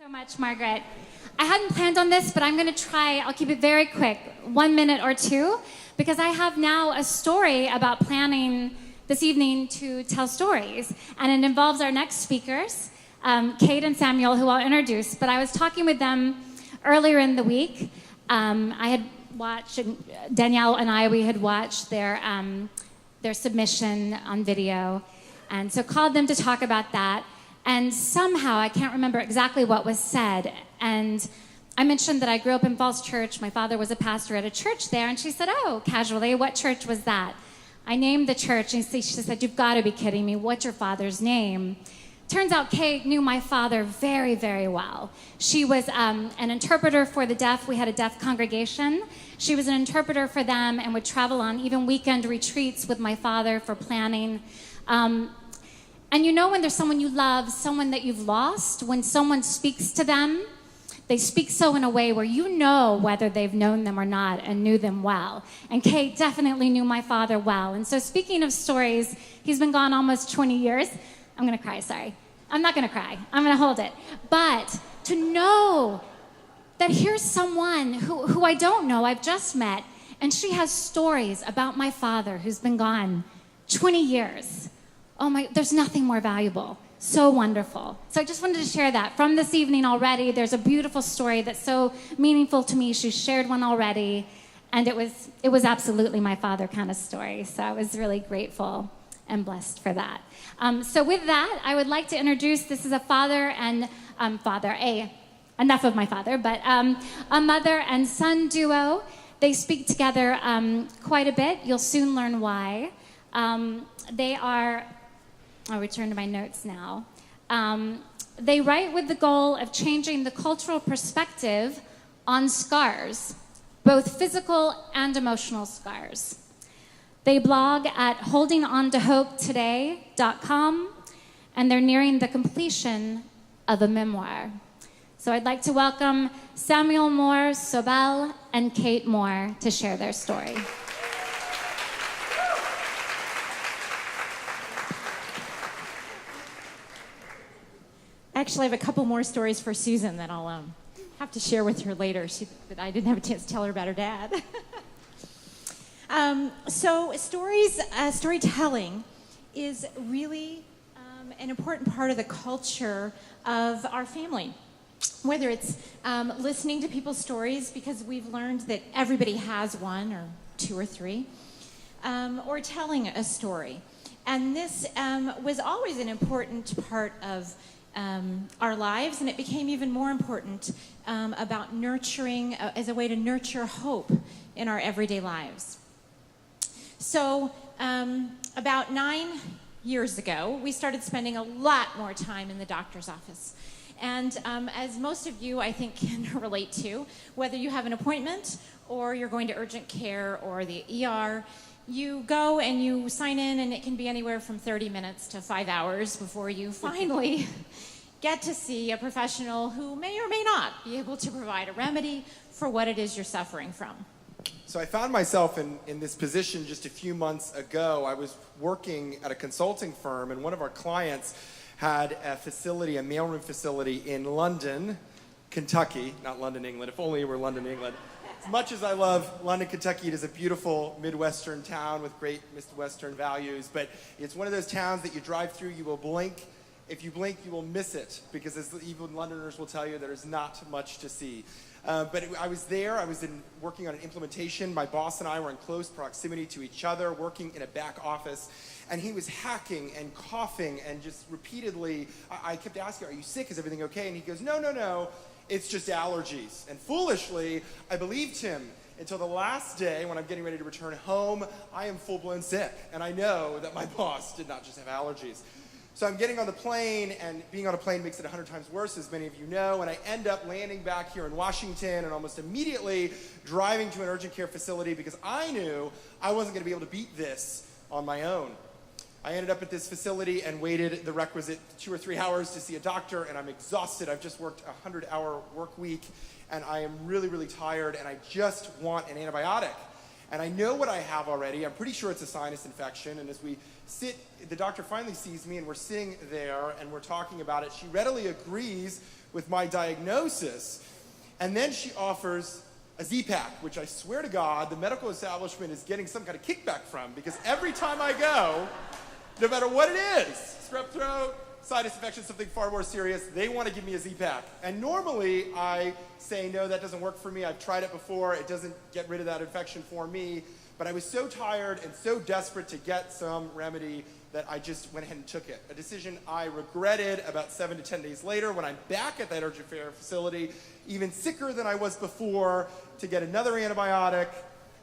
So much, Margaret. I hadn't planned on this, but I'm going to try. I'll keep it very quick, 1 minute or two, because I have now a story about planning this evening to tell stories, and it involves our next speakers, Kate and Samuel, who I'll introduce. But I was talking with them earlier in the week. I had watched, Danielle and we had watched their submission on video, and so called them to talk about that. And somehow, I can't remember exactly what was said, and I mentioned that I grew up in Falls Church. My father was a pastor at a church there, and she said, oh, casually, what church was that? I named the church, and she said, you've got to be kidding me. What's your father's name? Turns out Kate knew my father very, very well. She was an interpreter for the deaf. We had a deaf congregation. She was an interpreter for them and would travel on even weekend retreats with my father for planning. And you know when there's someone you love, someone that you've lost, when someone speaks to them, they speak so in a way where you know whether they've known them or not and knew them well. And Kate definitely knew my father well. And so speaking of stories, he's been gone almost 20 years. I'm going to cry, sorry. I'm not going to cry. I'm going to hold it. But to know that here's someone who I don't know, I've just met, and she has stories about my father who's been gone 20 years. Oh my, there's nothing more valuable. So wonderful. So I just wanted to share that. From this evening already, there's a beautiful story that's so meaningful to me. She shared one already, and it was absolutely my father kind of story. So I was really grateful and blessed for that. So with that, I would like to introduce, this is a father and enough of my father, but a mother and son duo. They speak together quite a bit. You'll soon learn why. They are... I'll return to my notes now. They write with the goal of changing the cultural perspective on scars, both physical and emotional scars. They blog at holdingontohopetoday.com, and they're nearing the completion of a memoir. So I'd like to welcome Samuel Moore-Sobel and Kate Moore to share their story. Actually, I have a couple more stories for Susan that I'll have to share with her later. But I didn't have a chance to tell her about her dad. So storytelling is really an important part of the culture of our family. Whether it's listening to people's stories, because we've learned that everybody has one or two or three, or telling a story. And this was always an important part of our lives, and it became even more important about nurturing, as a way to nurture hope in our everyday lives. So about 9 years ago, we started spending a lot more time in the doctor's office. And as most of you, I think, can relate to, whether you have an appointment or you're going to urgent care or the ER, you go and you sign in, and it can be anywhere from 30 minutes to 5 hours before you finally get to see a professional who may or may not be able to provide a remedy for what it is you're suffering from. So I found myself in this position just a few months ago. I was working at a consulting firm, and one of our clients had a facility, a mailroom facility in London, Kentucky, not London, England. If only it were London, England. As much as I love London, Kentucky, it is a beautiful Midwestern town with great Midwestern values, but it's one of those towns that you drive through, you will blink. If you blink, you will miss it, because as even Londoners will tell you, there's not much to see. But I was there, working on an implementation. My boss and I were in close proximity to each other, working in a back office, and he was hacking and coughing and just repeatedly, I kept asking, are you sick, is everything okay? And he goes, no, it's just allergies. And foolishly, I believed him until the last day when I'm getting ready to return home. I am full-blown sick, and I know that my boss did not just have allergies. So I'm getting on the plane, and being on a plane makes it 100 times worse, as many of you know, and I end up landing back here in Washington and almost immediately driving to an urgent care facility because I knew I wasn't going to be able to beat this on my own. I ended up at this facility and waited the requisite 2 or 3 hours to see a doctor, and I'm exhausted. I've just worked a 100-hour work week, and I am really, really tired, and I just want an antibiotic. And I know what I have already. I'm pretty sure it's a sinus infection. And as we sit, the doctor finally sees me, and we're sitting there, and we're talking about it. She readily agrees with my diagnosis. And then she offers a Z-Pack, which I swear to God, the medical establishment is getting some kind of kickback from, because every time I go, no matter what it is, strep throat, sinus infection, something far more serious, they want to give me a Z-Pack. And normally I say, no, that doesn't work for me. I've tried it before. It doesn't get rid of that infection for me. But I was so tired and so desperate to get some remedy that I just went ahead and took it. A decision I regretted about 7 to 10 days later when I'm back at that urgent care facility, even sicker than I was before, to get another antibiotic.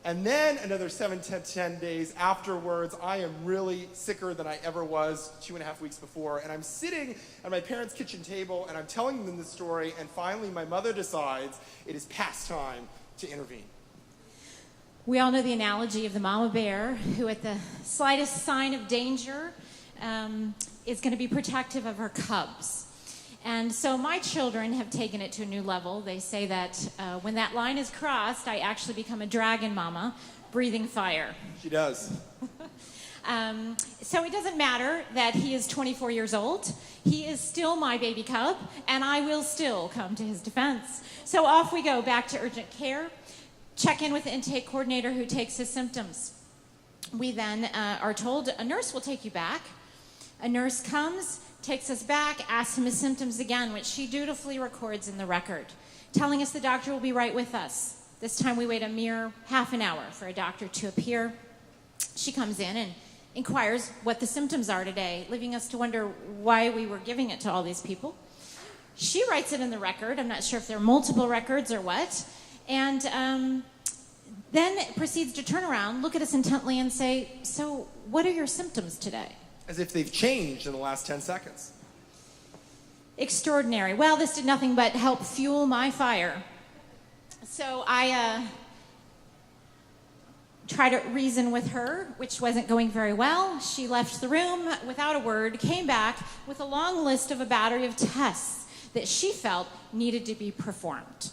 And then another 7 to 10 days afterwards, I am really sicker than I ever was 2.5 weeks before. And I'm sitting at my parents' kitchen table, and I'm telling them the story, and finally my mother decides it is past time to intervene. We all know the analogy of the mama bear who at the slightest sign of danger is going to be protective of her cubs. And so my children have taken it to a new level. They say that when that line is crossed, I actually become a dragon mama, breathing fire. She does. So it doesn't matter that he is 24 years old. He is still my baby cub, and I will still come to his defense. So off we go back to urgent care. Check in with the intake coordinator who takes his symptoms. We then are told a nurse will take you back. A nurse comes, takes us back, asks him his symptoms again, which she dutifully records in the record, telling us the doctor will be right with us. This time we wait a mere half an hour for a doctor to appear. She comes in and inquires what the symptoms are today, leaving us to wonder why we were giving it to all these people. She writes it in the record. I'm not sure if there are multiple records or what. And then proceeds to turn around, look at us intently, and say, so what are your symptoms today? As if they've changed in the last 10 seconds. Extraordinary. Well, this did nothing but help fuel my fire. So I tried to reason with her, which wasn't going very well. She left the room without a word, came back with a long list of a battery of tests that she felt needed to be performed.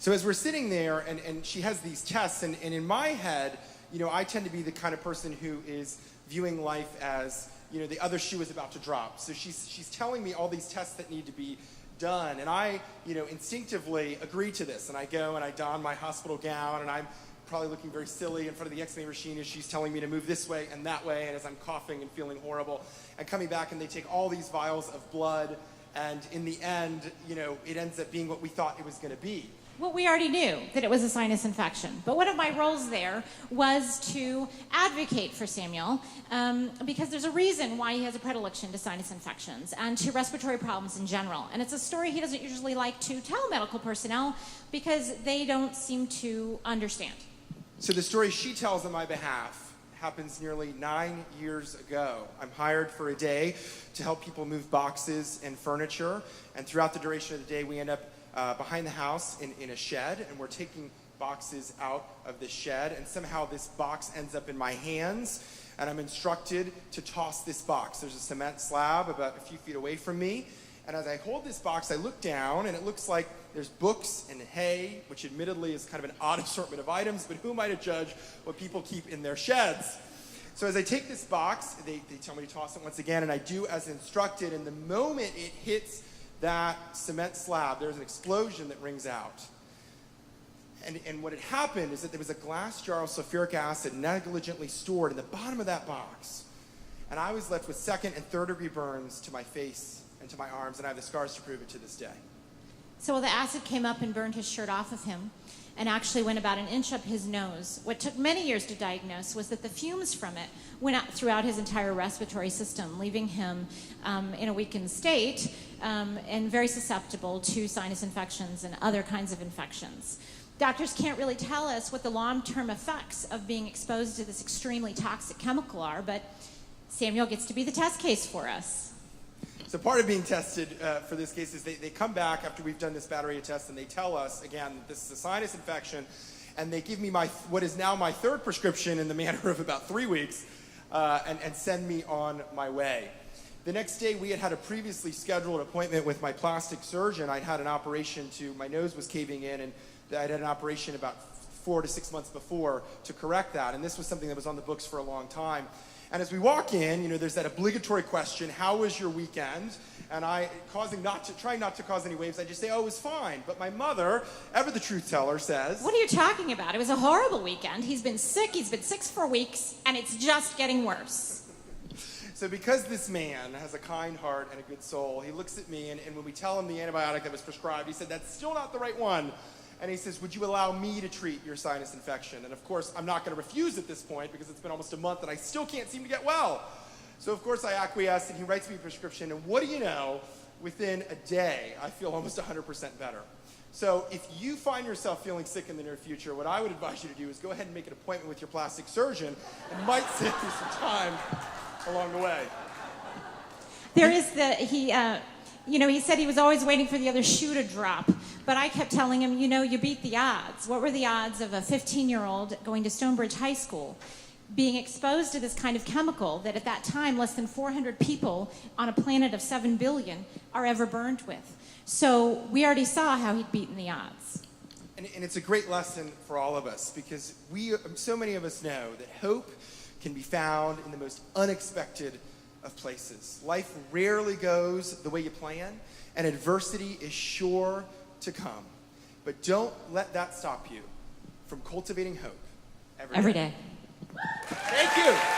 So as we're sitting there, and she has these tests, and in my head, you know, I tend to be the kind of person who is viewing life as, you know, the other shoe is about to drop. So she's telling me all these tests that need to be done, and I, you know, instinctively agree to this, and I go and I don my hospital gown, and I'm probably looking very silly in front of the X-ray machine as she's telling me to move this way and that way, and as I'm coughing and feeling horrible, and coming back, and they take all these vials of blood, and in the end, you know, it ends up being what we thought it was going to be. Well, we already knew that it was a sinus infection, but one of my roles there was to advocate for Samuel because there's a reason why he has a predilection to sinus infections and to respiratory problems in general. And it's a story he doesn't usually like to tell medical personnel because they don't seem to understand. So the story she tells on my behalf happens nearly 9 years ago. I'm hired for a day to help people move boxes and furniture, and throughout the duration of the day, we end up behind the house in a shed, and we're taking boxes out of the shed, and somehow this box ends up in my hands, and I'm instructed to toss this box. There's a cement slab about a few feet away from me, and as I hold this box, I look down, and it looks like there's books and hay, which admittedly is kind of an odd assortment of items, but who am I to judge what people keep in their sheds? So as I take this box, they tell me to toss it once again, and I do as instructed, and the moment it hits that cement slab, there's an explosion that rings out. And what had happened is that there was a glass jar of sulfuric acid negligently stored in the bottom of that box. And I was left with second and third degree burns to my face and to my arms, and I have the scars to prove it to this day. So the acid came up and burned his shirt off of him and actually went about 1 inch up his nose. What took many years to diagnose was that the fumes from it went out throughout his entire respiratory system, leaving him in a weakened state and very susceptible to sinus infections and other kinds of infections. Doctors can't really tell us what the long-term effects of being exposed to this extremely toxic chemical are, but Samuel gets to be the test case for us. So part of being tested for this case is they come back after we've done this battery of tests, and they tell us, again, that this is a sinus infection, and they give me what is now my third prescription in the matter of about 3 weeks, and send me on my way. The next day, we had a previously scheduled appointment with my plastic surgeon. I'd had an operation my nose was caving in, and I'd had an operation about 4 to 6 months before to correct that. And this was something that was on the books for a long time. And as we walk in, there's that obligatory question, how was your weekend? And trying not to cause any waves, I just say, oh, it was fine. But my mother, ever the truth teller, says, What are you talking about? It was a horrible weekend. He's been sick for weeks, and it's just getting worse. So because this man has a kind heart and a good soul, he looks at me, and when we tell him the antibiotic that was prescribed, he said, that's still not the right one. And he says, would you allow me to treat your sinus infection? And of course, I'm not going to refuse at this point because it's been almost a month and I still can't seem to get well. So of course I acquiesce, and he writes me a prescription, and what do you know? Within a day, I feel almost 100% better. So if you find yourself feeling sick in the near future, what I would advise you to do is go ahead and make an appointment with your plastic surgeon. It might save you some time along the way. There is he said he was always waiting for the other shoe to drop, but I kept telling him, you beat the odds. What were the odds of a 15-year-old going to Stonebridge High School being exposed to this kind of chemical that at that time less than 400 people on a planet of 7 billion are ever burned with? So we already saw how he'd beaten the odds. And it's a great lesson for all of us, because so many of us know that hope can be found in the most unexpected of places. Life rarely goes the way you plan, and adversity is sure to come. But don't let that stop you from cultivating hope every day. Every day. Thank you.